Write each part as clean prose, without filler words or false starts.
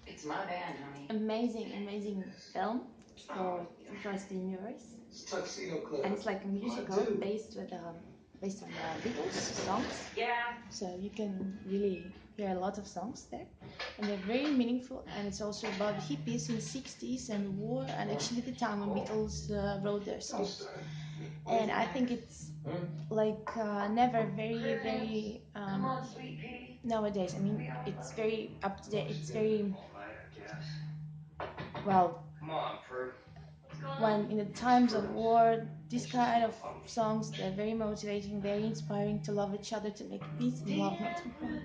It's my band, honey. Amazing film called Trust in Yours, and it's like a musical based on the Beatles songs. Yeah. So you can really hear a lot of songs there, and they're very meaningful. And it's also about hippies in the '60s and the war, and actually the time when Beatles wrote their songs. And I think it's like never very nowadays. I mean, it's very up to date. It's very well Come on, Prue. when in the times of war, these kind of songs, they're very motivating, very inspiring to love each other, to make peace and love, not to war.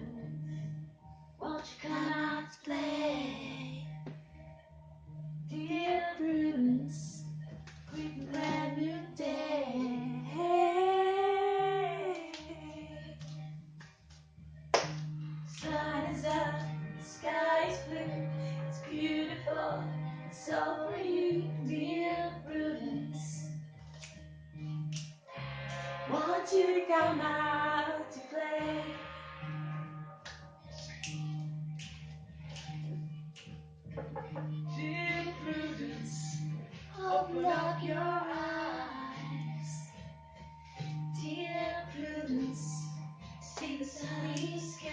Won't you come out to play? Dear Prudence, greet the brand new day. Sun is up, the sky is blue, it's beautiful, it's all for you, dear Prudence. Want you to come out to play. Dear Prudence, open up your eyes. Dear Prudence, see the sunny sky.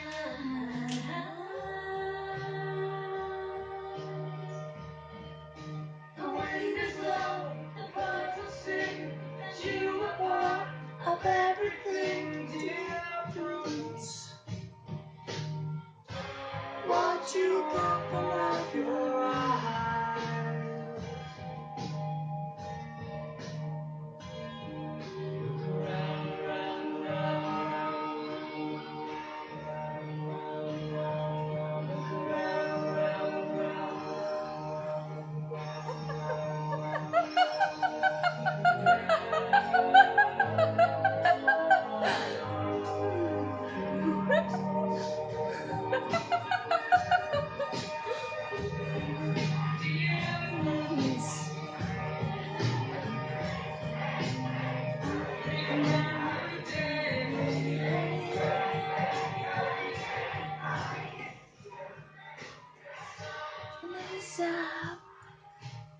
The wind is low, the birds will sing, that you are part of everything, dear Prudence. Won't you open up your eyes? Look around, around, around, around. Look around, around, up,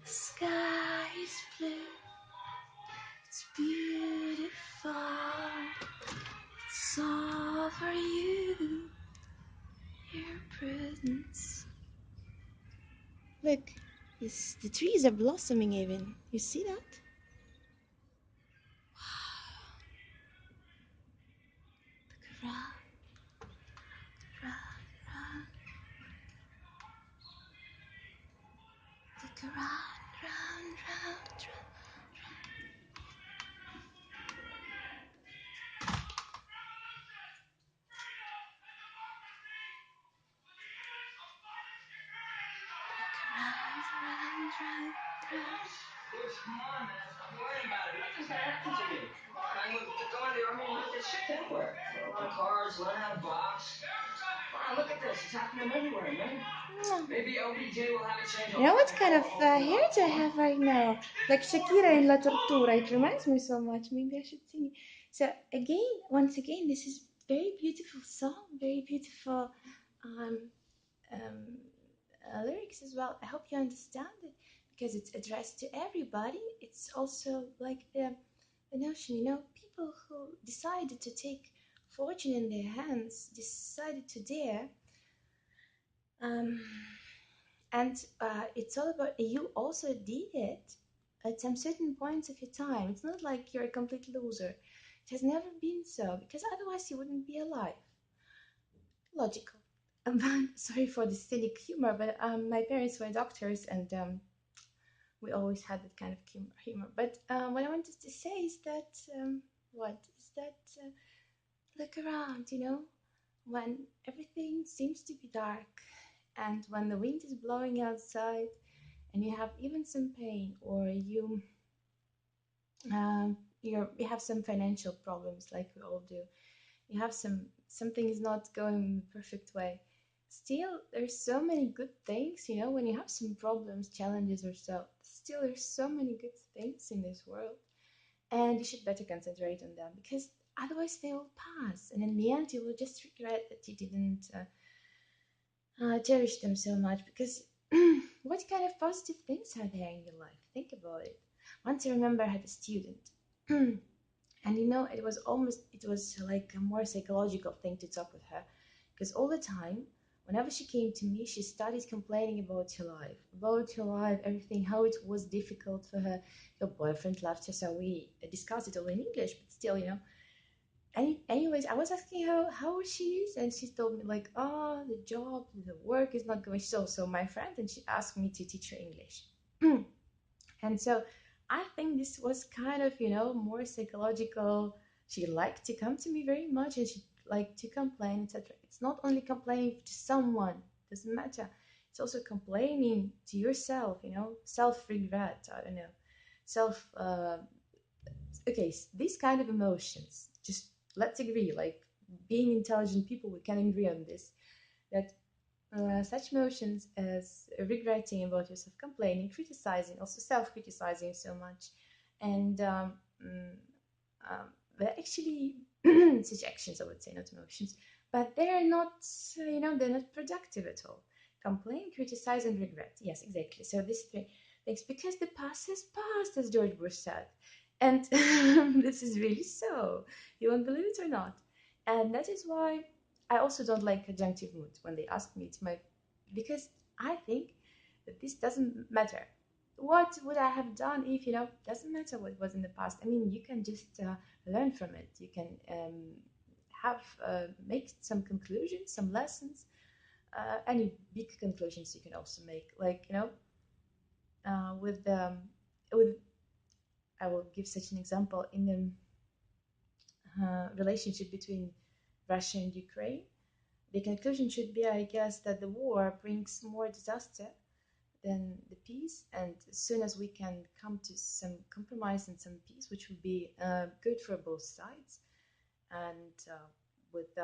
the sky is blue, it's beautiful, it's all for you, your Prudence. Look, the trees are blossoming even. You see that? Look around, around, look around, round. Bruce, come on, man. Stop worrying about it. Nothing's gonna happen to me. Come on, man. Look, go in the army and look at shit everywhere. Learn how to cars, learn how to box. Come on, look at this. It's happening everywhere, man. Maybe OBJ will have a change. You know what kind of hair do I have right now? Like Shakira in La Tortura. It reminds me so much. Maybe I should sing it. So again, once again, this is very beautiful song, very beautiful um, um, lyrics as well. I hope you understand it because it's addressed to everybody. It's also like the notion, people who decided to take fortune in their hands, decided to dare. Um, and it's all about you also did it at some certain points of your time. It's not like you're a complete loser. It has never been so, because otherwise you wouldn't be alive. Logical. Sorry for the cynic humor, but my parents were doctors, and we always had that kind of humor. But what I wanted to say is that look around, when everything seems to be dark, and when the wind is blowing outside, and you have even some pain, or you have some financial problems, like we all do. You have something is not going the perfect way. Still, there's so many good things, when you have some problems, challenges, or so. Still, there's so many good things in this world, and you should better concentrate on them, because otherwise they will pass, and in the end, you will just regret that you didn't cherish them so much because what kind of positive things are there in your life? Think about it. Once I remember I had a student, and it was like a more psychological thing to talk with her because all the time, whenever she came to me, she started complaining about her life, everything, how it was difficult for her. Her boyfriend left her, so we discussed it all in English, but still, anyways, I was asking her how she is, and she told me like, oh, the job, the work is not going so my friend, and she asked me to teach her English. And so I think this was kind of, more psychological. She liked to come to me very much, and she liked to complain, etc. It's not only complaining to someone, doesn't matter. It's also complaining to yourself, self regret, I don't know, self okay, these kind of emotions, just let's agree, like being intelligent people, we can agree on this, that such emotions as regretting about yourself, complaining, criticizing, also self-criticizing so much, and mm, um, they're actually such actions, I would say, not emotions, but they're not, they're not productive at all. Complain, criticize, and regret. Yes, exactly. So these three things, because the past has passed, as George Bush said, and this is really so. You won't believe it or not, and that is why I also don't like conjunctive mood when they ask me to my, because I think that this doesn't matter. What would I have done if, doesn't matter what was in the past. I mean, you can just learn from it. You can have, make some conclusions, some lessons, any big conclusions you can also make. Like, with, I will give such an example in the relationship between Russia and Ukraine. The conclusion should be, I guess, that the war brings more disaster than the peace. And as soon as we can come to some compromise and some peace, which will be good for both sides, and with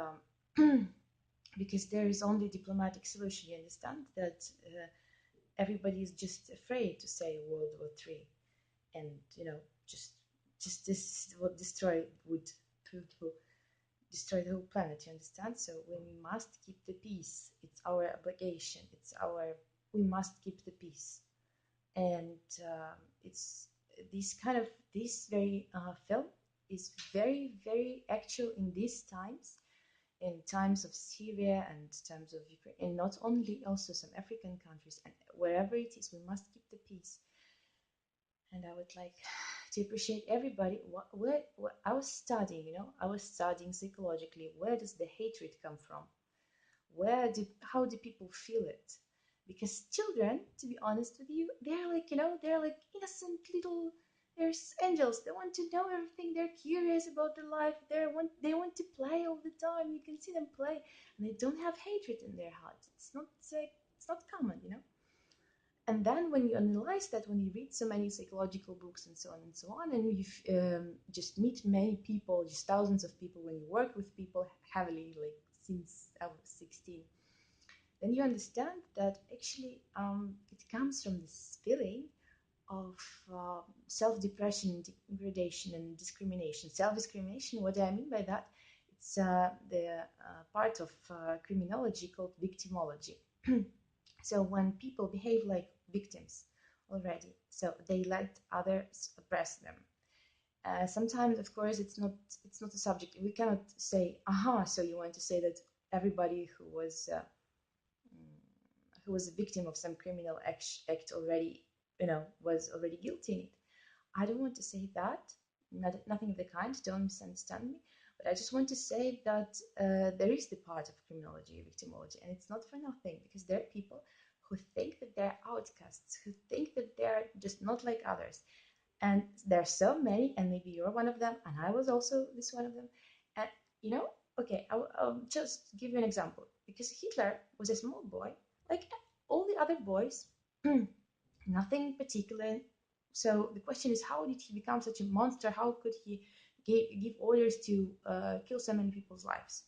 because there is only diplomatic solution. You understand that everybody is just afraid to say World War III, and just this would destroy the whole planet, you understand? So when we must keep the peace, it's our obligation, we must keep the peace. And it's this very film is very, very actual in these times, in times of Syria and times of Ukraine, and not only, also some African countries, and wherever it is, we must keep the peace. And I would like to appreciate everybody. What I was studying, I was studying psychologically. Where does the hatred come from? How do people feel it? Because children, to be honest with you, they're like innocent little. There's angels. They want to know everything. They're curious about their life. They want to play all the time. You can see them play, and they don't have hatred in their hearts. It's not common, And then when you analyze that, when you read so many psychological books and so on, and you just meet many people, just thousands of people, when you work with people heavily, like since I was 16, then you understand that actually it comes from this feeling of self-depression, degradation, and discrimination. Self-discrimination, what do I mean by that? It's the part of criminology called victimology. So when people behave like victims already, so they let others oppress them. Sometimes, of course, it's not a subject. We cannot say, aha. So you want to say that everybody who was a victim of some criminal act already, was already guilty in it. I don't want to say that. Nothing of the kind. Don't misunderstand me. But I just want to say that there is the part of criminology, victimology, and it's not for nothing, because there are people who think that they're outcasts, who think that they're just not like others. And there are so many, and maybe you're one of them, and I was also this one of them. And okay, I'll just give you an example. Because Hitler was a small boy, like all the other boys, nothing particular. So the question is, how did he become such a monster? How could he give orders to kill so many people's lives?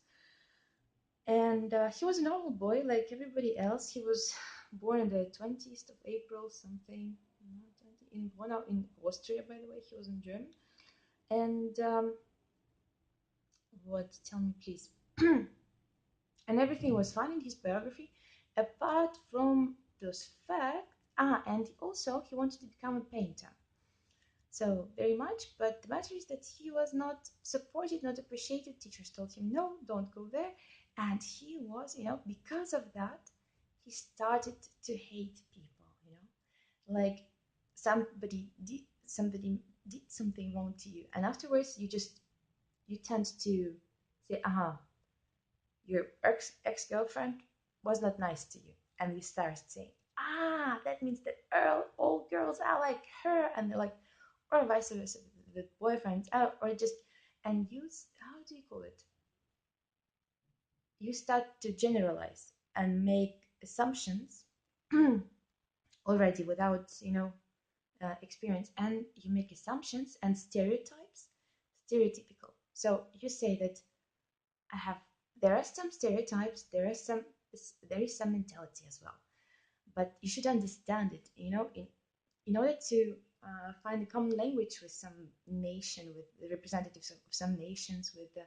And he was a normal boy like everybody else. He was born on the 20th of April, something, in Bonau, in Austria, by the way. He was in German. And what? Tell me, please. And everything was fine in his biography. apart from those facts, and also he wanted to become a painter. So very much, but the matter is that he was not supported, not appreciated. Teachers told him, no, don't go there. And he was, because of that, he started to hate people, like somebody did something wrong to you. And afterwards you tend to say, your ex-girlfriend was not nice to you. And you start saying, that means that all girls are like her. And they're like, or vice versa, the boyfriends, or just, and use, how do you call it? You start to generalize and make assumptions already without, experience, and you make assumptions and stereotypes, stereotypical. So you say that I have, there are some stereotypes, there is some mentality as well, but you should understand it, in order to find a common language with some nation, with the representatives of some nations, with the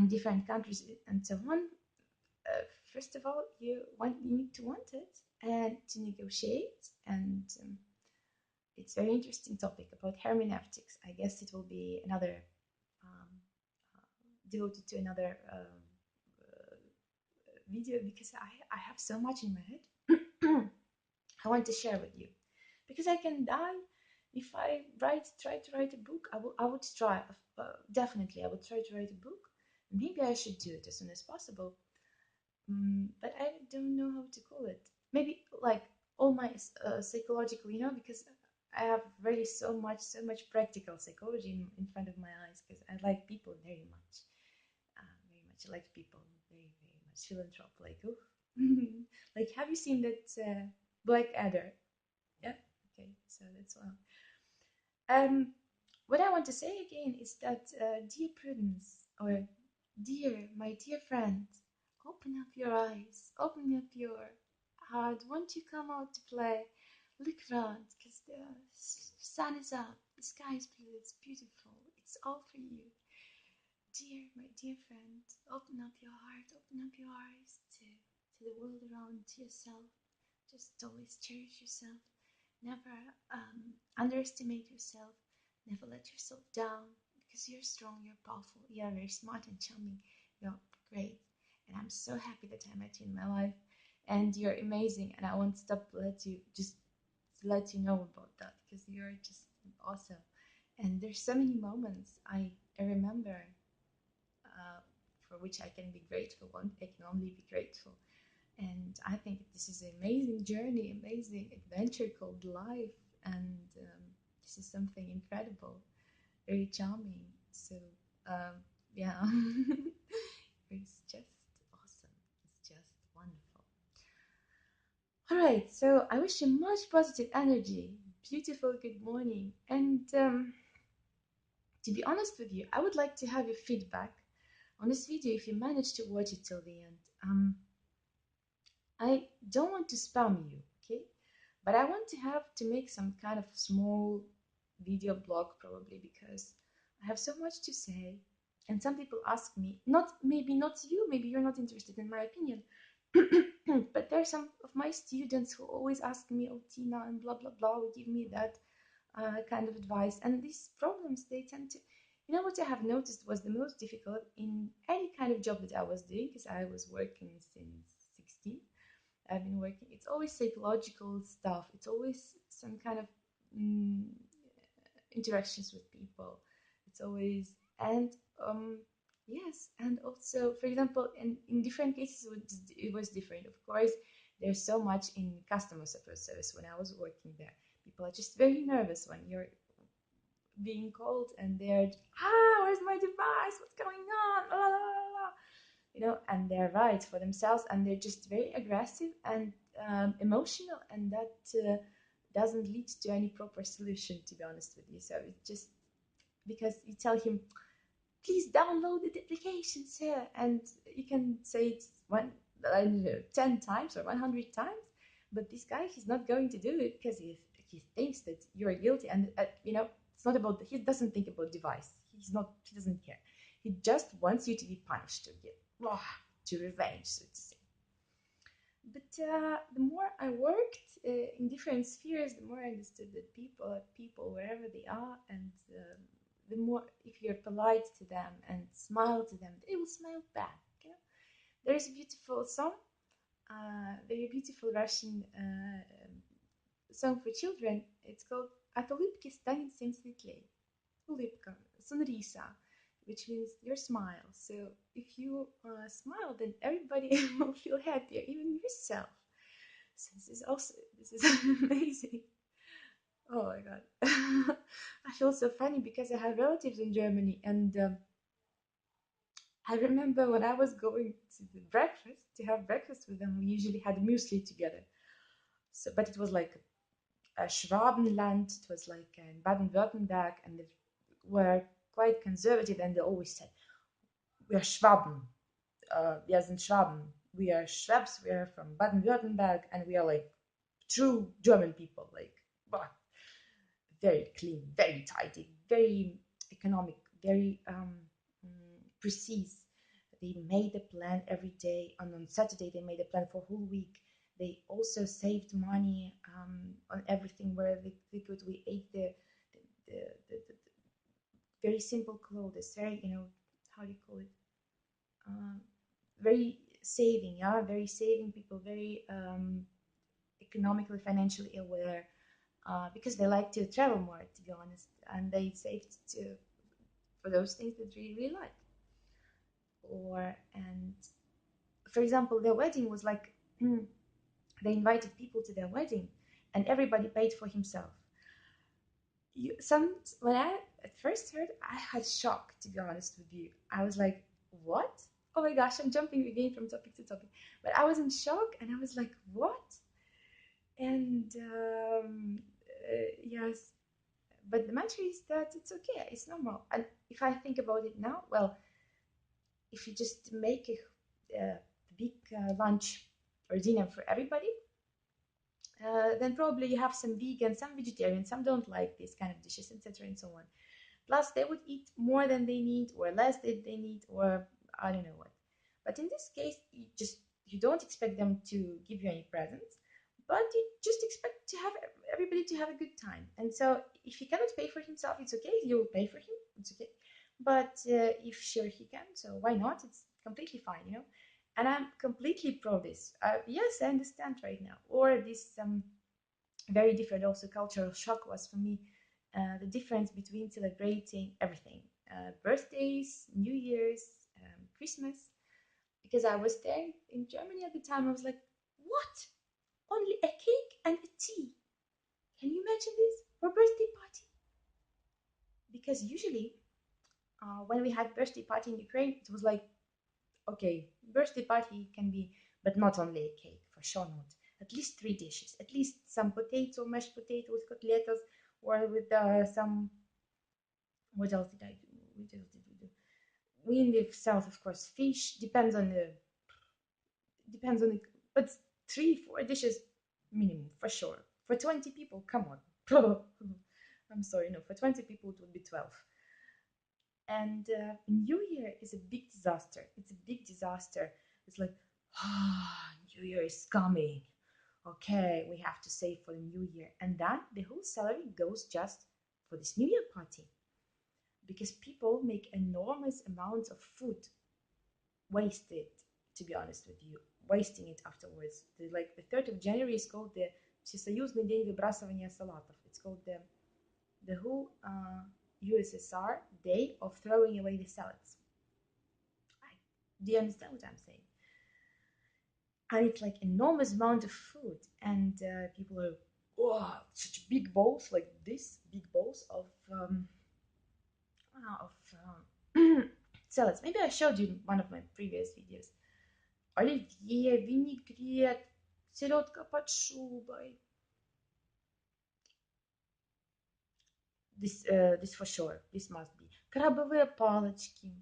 different countries and so on. First of all, you need to want it and to negotiate, and it's a very interesting topic about hermeneutics. I guess it will be another um, devoted to another video, because I have so much in my head I want to share with you, because I can die if I try to write a book. I would try, definitely I would try to write a book. Maybe I should do it as soon as possible. But I don't know how to call it. Maybe like all my psychological, because I have really so much practical psychology in front of my eyes, because I like people very much. Very much. I like people very, very much. Philanthrope, like, oh. Like, have you seen that Black Adder? Yeah. Okay. So that's one. What I want to say again is that, dear Prudence, or my dear friend, open up your eyes, open up your heart. Won't you come out to play? Look around, because the sun is out, the sky is blue, it's beautiful, it's all for you. Dear, my dear friend, open up your heart, open up your eyes to the world around, to yourself. Just always cherish yourself. Never underestimate yourself. Never let yourself down, because you're strong, you're powerful, you're very smart and charming, you're great. And I'm so happy that I met you in my life. And you're amazing. And I won't stop to let you know about that, because you're just awesome. And there's so many moments I remember, for which I can be grateful. I can only be grateful. And I think this is an amazing journey, amazing adventure called life. And this is something incredible, very charming. So, yeah, it's just awesome. It's just wonderful. All right, so I wish you much positive energy, beautiful good morning. And to be honest with you, I would like to have your feedback on this video if you managed to watch it till the end. I don't want to spam you, okay? But I want to make some kind of small video blog, probably, because I have so much to say. And some people ask me, maybe not you, maybe you're not interested in my opinion. But there are some of my students who always ask me, oh, Tina, and blah, blah, blah, will give me that kind of advice. And these problems, they tend to, what I have noticed was the most difficult in any kind of job that I was doing, because I was working since 16. I've been working, it's always psychological stuff. It's always some kind of interactions with people. It's always, and yes, and also, for example, in different cases, it was different. Of course, there's so much in customer support service when I was working there. People are just very nervous when you're being called, and they're, where's my device? What's going on? La, la, la, la. And they're right for themselves, and they're just very aggressive and emotional, and that doesn't lead to any proper solution, to be honest with you. So it's just because you tell him, please download the application, sir, and you can say it 10 times or 100 times, but this guy, he's not going to do it, because he thinks that you're guilty. And it's not about, he doesn't think about device. He doesn't care. He just wants you to be punished again. to revenge, so to say. But the more I worked in different spheres, the more I understood that people are people wherever they are, and the more if you're polite to them and smile to them, they will smile back. You know? There is a beautiful song, very beautiful Russian song for children. It's called "От улыбки станет всем светлей." Улыбка, sunrisa, which means your smile. So if you smile, then everybody will feel happier, even yourself. So this is amazing. Oh my god, I feel so funny because I have relatives in Germany, and I remember when I was going to the breakfast to have breakfast with them, we usually had muesli together. So, but it was like a Schwabenland. It was like in Baden-Württemberg, and they were quite conservative, and they always said, "We are Schwaben. Wir sind Schwaben. We are Schwabs. We are from Baden-Württemberg, and we are like true German people. Like, bah, very clean, very tidy, very economic, very precise. They made a plan every day, and on Saturday they made a plan for a whole week. They also saved money on everything where they could. We ate the very simple clothes, very, how do you call it? Uh, very saving, yeah, very saving people, very economically, financially aware, because they like to travel more, to be honest, and they saved for those things that they really like. Or and for example, their wedding was like they invited people to their wedding, and everybody paid for himself. When I at first heard, I had shock, to be honest with you. I was like, "What? Oh my gosh, I'm jumping again from topic to topic." But I was in shock, and I was like, "What?" And yes, but the matter is that it's okay, it's normal. And if I think about it now, well, if you just make a big lunch or dinner for everybody, then probably you have some vegan, some vegetarian, some don't like these kind of dishes, etc., and so on. Plus, they would eat more than they need, or less than they need, or I don't know what. But in this case, you don't expect them to give you any presents, but you just expect to have everybody to have a good time. And so, if he cannot pay for himself, it's okay. You will pay for him. It's okay. But if sure he can, so why not? It's completely fine. And I'm completely pro this. Yes, I understand right now. Or this very different also cultural shock was for me the difference between celebrating everything, birthdays, New Year's, Christmas, because I was there in Germany at the time. I was like, what? Only a cake and a tea? Can you imagine this for a birthday party? Because usually when we had birthday party in Ukraine, it was like, okay, birthday party can be, but not only a cake, for sure not. At least three dishes, at least some potato, mashed potato with coteletas, or with some. What else did I do? What else did we do? We in the south, of course, fish. Depends on it, but 3, 4 dishes minimum for sure. For 20 people, come on. I'm sorry, no. For 20 people, it would be 12. And New Year is a big disaster. It's a big disaster. It's like, New Year is coming. Okay, we have to save for the New Year. And then the whole salary goes just for this New Year party. Because people make enormous amounts of food wasted, to be honest with you, wasting it afterwards. Like the 3rd of January is called the Всесоюзный день выбрасывания салатов. It's called the whole USSR day of throwing away the salads. Do you understand what I'm saying? And it's like enormous amount of food, and people are, oh, such big bowls, like this big bowls of salads. Maybe I showed you in one of my previous videos. Оливье, винегрет, селедка под шубой. This for sure. This must be. Крабовые палочки.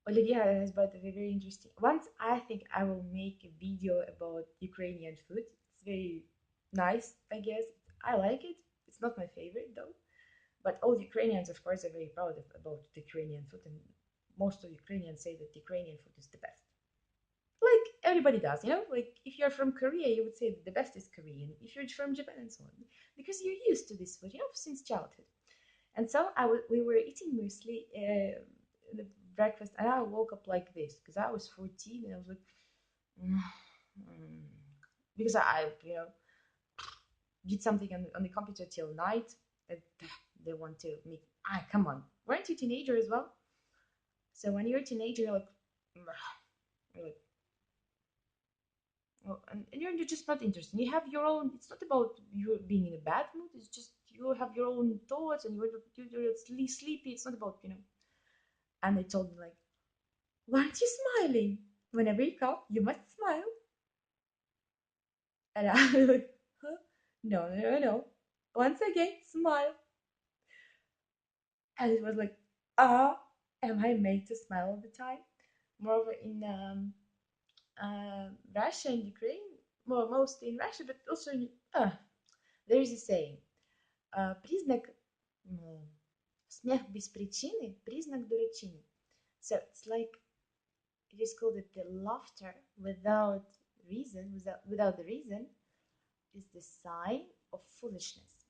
Olivia is, by the way, very interesting. Once I think I will make a video about Ukrainian food. It's very nice, I guess. I like it. It's not my favorite though. But all Ukrainians, of course, are very proud about the Ukrainian food, and most of Ukrainians say that Ukrainian food is the best. Like everybody does, you know. Like if you're from Korea, you would say that the best is Korean. If you're from Japan and so on, because you're used to this food, you know, since childhood. And so we were eating mostly the breakfast, and I woke up like this because I was 14, and I was like, mm, mm, because I you know did something on the computer till night. And they want to make come on, weren't you a teenager as well? So when you're a teenager, you're like well, and you're just not interested. You have your own. It's not about you being in a bad mood. It's just you have your own thoughts, and you're sleepy. It's not about you know. And they told me like, "Why aren't you smiling? Whenever you come, you must smile." And I was like, huh? No, no, no, no. Once again, smile. And it was like, am I made to smile all the time? Moreover, in Russia and Ukraine, well, mostly in Russia, but also in, there is a saying, признак смех без причины, признак дурачины. So it's like it is called that the laughter without reason, without the reason, is the sign of foolishness.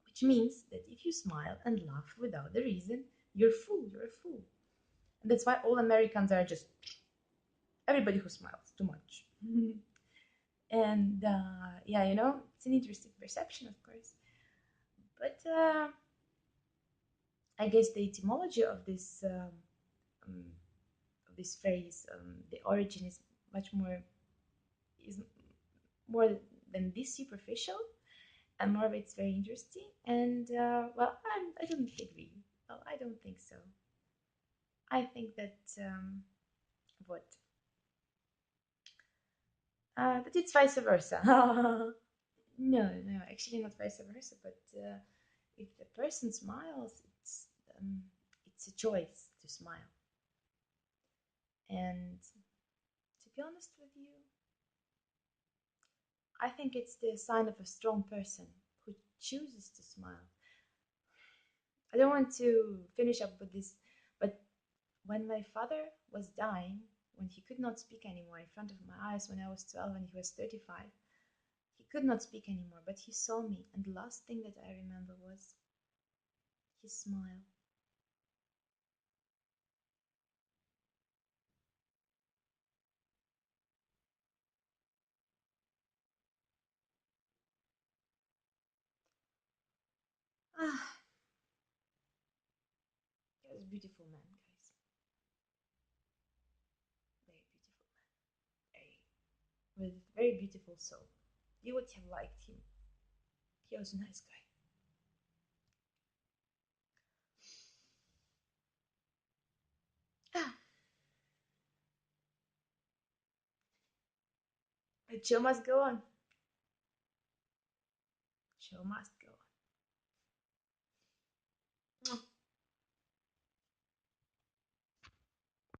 Which means that if you smile and laugh without the reason, you're a fool. You're a fool. And that's why all Americans are just everybody who smiles too much. And yeah, you know, it's an interesting perception, of course. But I guess the etymology um, of this phrase, the origin is much more is more than this superficial, and more of it's very interesting. And well, I don't agree. Well, I don't think so. I think that what that it's vice versa. No, no, actually not vice versa. But if the person smiles, it's a choice to smile. And to be honest with you, I think it's the sign of a strong person who chooses to smile. I don't want to finish up with this, but when my father was dying, when he could not speak anymore in front of my eyes when I was 12 and he was 35, he could not speak anymore, but he saw me, and the last thing that I remember was his smile. Ah, he was a beautiful man, guys. Very beautiful man. With a very beautiful soul. You would have liked him. He was a nice guy. Ah, the show must go on. Show must go on.